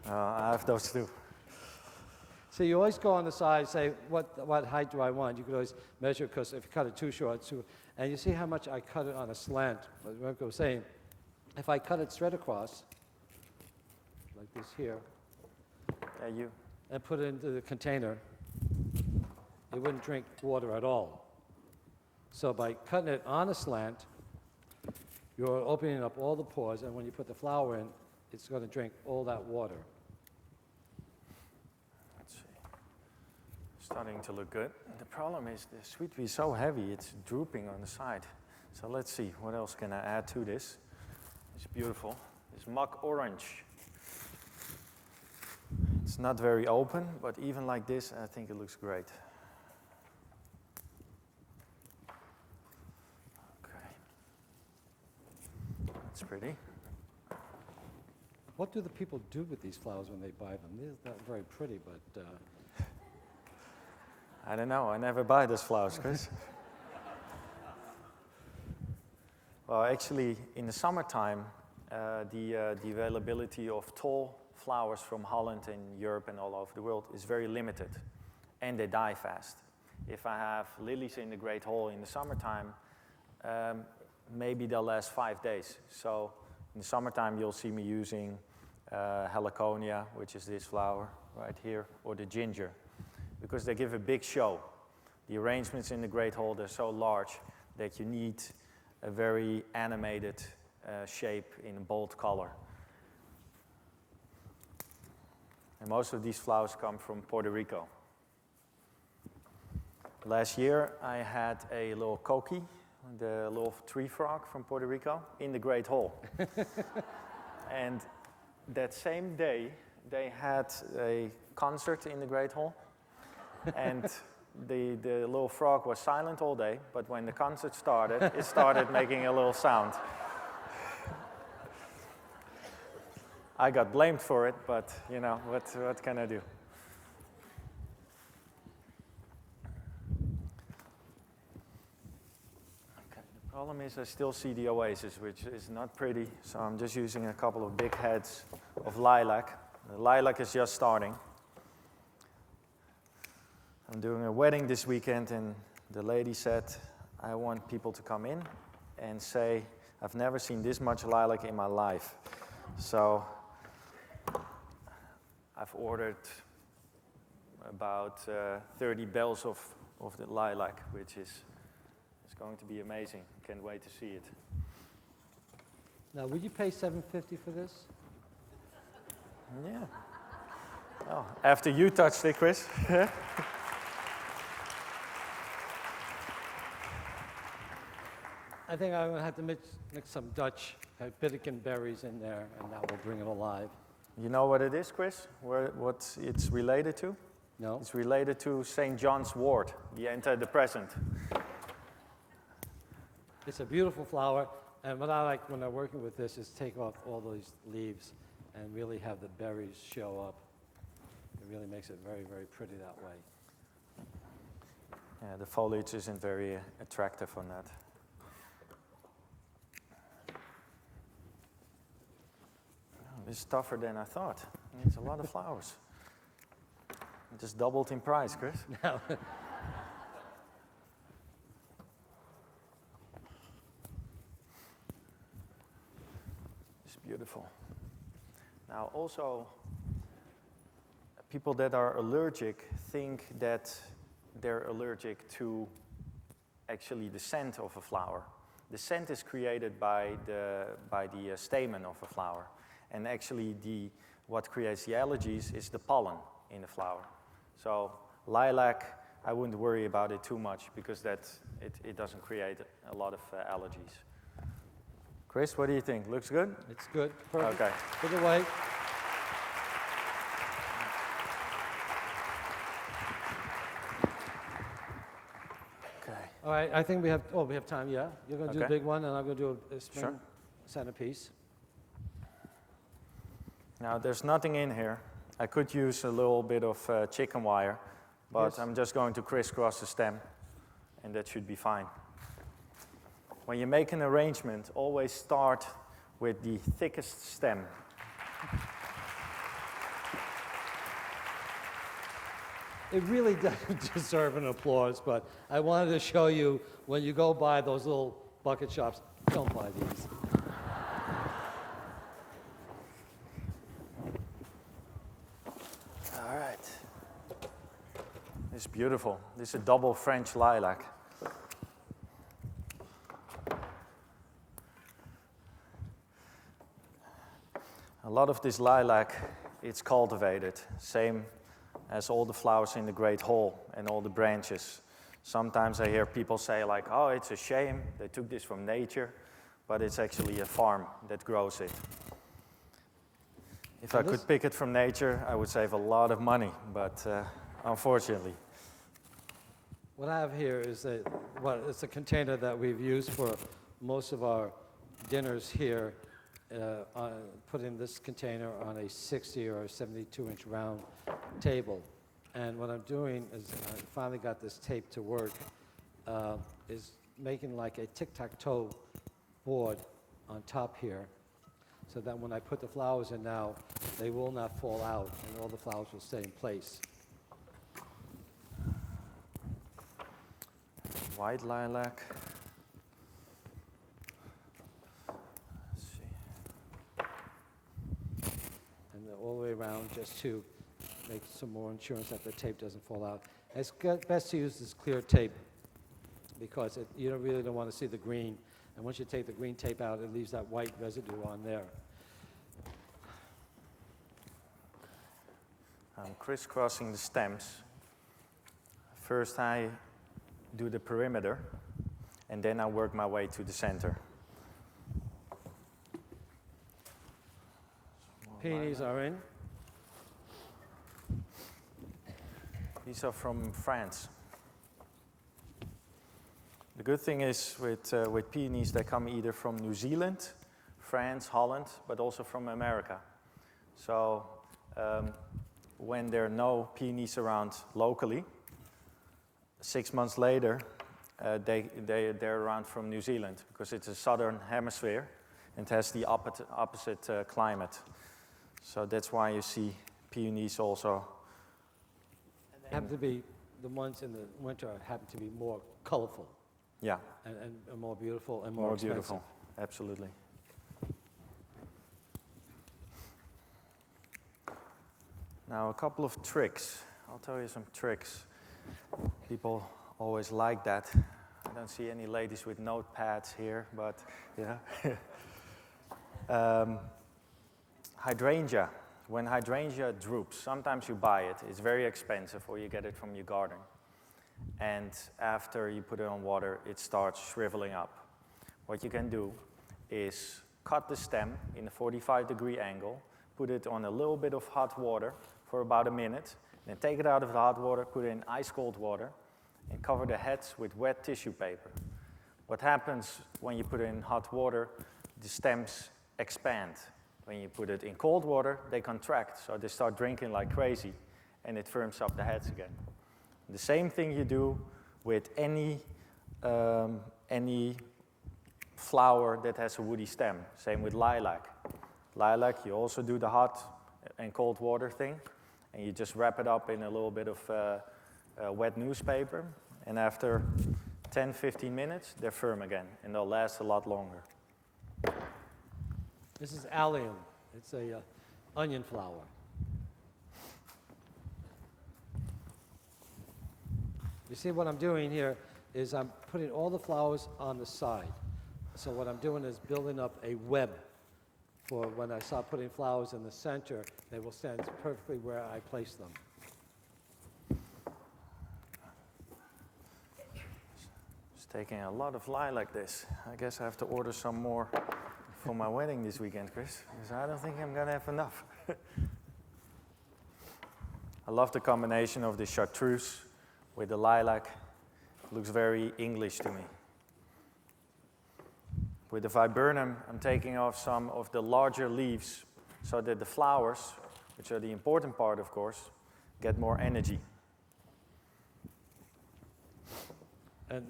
I have those too. So you always go on the side, say, what height do I want? You could always measure, because if you cut it too short, and you see how much I cut it on a slant. As Remco was saying, if I cut it straight across, like this here, and put it into the container, it wouldn't drink water at all. So by cutting it on a slant, you're opening up all the pores, and when you put the flower in, it's going to drink all that water. Let's see. Starting to look good. The problem is the sweet pea is so heavy, it's drooping on the side. So let's see, what else can I add to this? It's beautiful. It's muck orange. It's not very open, but even like this, I think it looks great. Okay. That's pretty. What do the people do with these flowers when they buy them? They're not very pretty, but... I don't know. I never buy those flowers, Chris. Well, actually, in the summertime, the availability of tall flowers from Holland and Europe and all over the world is very limited, and they die fast. If I have lilies in the Great Hall in the summertime, maybe they'll last 5 days. So in the summertime, you'll see me using heliconia, which is this flower right here, or the ginger, because they give a big show. The arrangements in the Great Hall, they're so large that you need a very animated shape in a bold color. And most of these flowers come from Puerto Rico. Last year, I had a little coqui, the little tree frog from Puerto Rico, in the Great Hall. And that same day, they had a concert in the Great Hall. And the little frog was silent all day, but when the concert started, it started making a little sound. I got blamed for it, but you know, what can I do? Okay, the problem is I still see the oasis, which is not pretty, so I'm just using a couple of big heads of lilac. The lilac is just starting. I'm doing a wedding this weekend, and the lady said, I want people to come in and say, I've never seen this much lilac in my life. So I've ordered about 30 bales of the lilac, which is going to be amazing. Can't wait to see it. Now, would you pay $7.50 for this? Yeah. Oh, after you touched it, Chris. I think I'm going to have to mix some Dutch Bitterken berries in there, and that will bring it alive. You know what it is, Chris? What it's related to? No. It's related to St. John's wort, the antidepressant. It's a beautiful flower, and what I like when I'm working with this is take off all those leaves and really have the berries show up. It really makes it very, very pretty that way. Yeah, the foliage isn't very attractive on that. It's tougher than I thought. It's a lot of flowers. It just doubled in price, Chris. No. It's beautiful. Now, also, people that are allergic think that they're allergic to actually the scent of a flower. The scent is created by the stamen of a flower. And actually, what creates the allergies is the pollen in the flower. So lilac, I wouldn't worry about it too much because it doesn't create a lot of allergies. Chris, what do you think? Looks good? It's good. Perfect. Okay. Put it away. Okay. All right, I think we have time, yeah? You're going to do the big one, and I'm going to do a spring centerpiece. Now, there's nothing in here. I could use a little bit of chicken wire, but yes. I'm just going to crisscross the stem, and that should be fine. When you make an arrangement, always start with the thickest stem. It really doesn't deserve an applause, but I wanted to show you when you go by those little bucket shops, don't buy these. All right. This is beautiful. This is a double French lilac. A lot of this lilac, it's cultivated, same as all the flowers in the Great Hall and all the branches. Sometimes I hear people say like, oh, it's a shame, they took this from nature, but it's actually a farm that grows it. If I could pick it from nature, I would save a lot of money, but unfortunately. What I have here is it's a container that we've used for most of our dinners here. Put in this container on a 60 or 72-inch round table. And what I'm doing is I finally got this tape to work, is making like a tic-tac-toe board on top here, so that when I put the flowers in now, they will not fall out and all the flowers will stay in place. White lilac. All the way around just to make some more insurance that the tape doesn't fall out. It's best to use this clear tape because you really don't want to see the green. And once you take the green tape out, it leaves that white residue on there. I'm crisscrossing the stems. First I do the perimeter, and then I work my way to the center. Peonies are in. These are from France. The good thing is with peonies, they come either from New Zealand, France, Holland, but also from America. So when there are no peonies around locally, 6 months later, they're around from New Zealand because it's a southern hemisphere and has the opposite climate. So that's why you see peonies also. And they happen to be, the ones in the winter happen to be more colorful. Yeah. And more beautiful and more expensive. Beautiful, absolutely. Now a couple of tricks. I'll tell you some tricks. People always like that. I don't see any ladies with notepads here, but yeah. Hydrangea. When hydrangea droops, sometimes you buy it. It's very expensive, or you get it from your garden. And after you put it on water, it starts shriveling up. What you can do is cut the stem in a 45-degree angle, put it on a little bit of hot water for about a minute, then take it out of the hot water, put it in ice-cold water, and cover the heads with wet tissue paper. What happens when you put it in hot water, the stems expand. When you put it in cold water, they contract, so they start drinking like crazy, and it firms up the heads again. The same thing you do with any flower that has a woody stem. Same with lilac. Lilac, you also do the hot and cold water thing, and you just wrap it up in a little bit of wet newspaper, and after 10-15 minutes, they're firm again, and they'll last a lot longer. This is allium. It's a onion flower. You see what I'm doing here is I'm putting all the flowers on the side. So what I'm doing is building up a web for when I start putting flowers in the center, they will stand perfectly where I place them. It's taking a lot of lilac this. I guess I have to order some more for my wedding this weekend, Chris, because I don't think I'm gonna have enough. I love the combination of the chartreuse with the lilac. It looks very English to me. With the viburnum, I'm taking off some of the larger leaves so that the flowers, which are the important part, of course, get more energy. And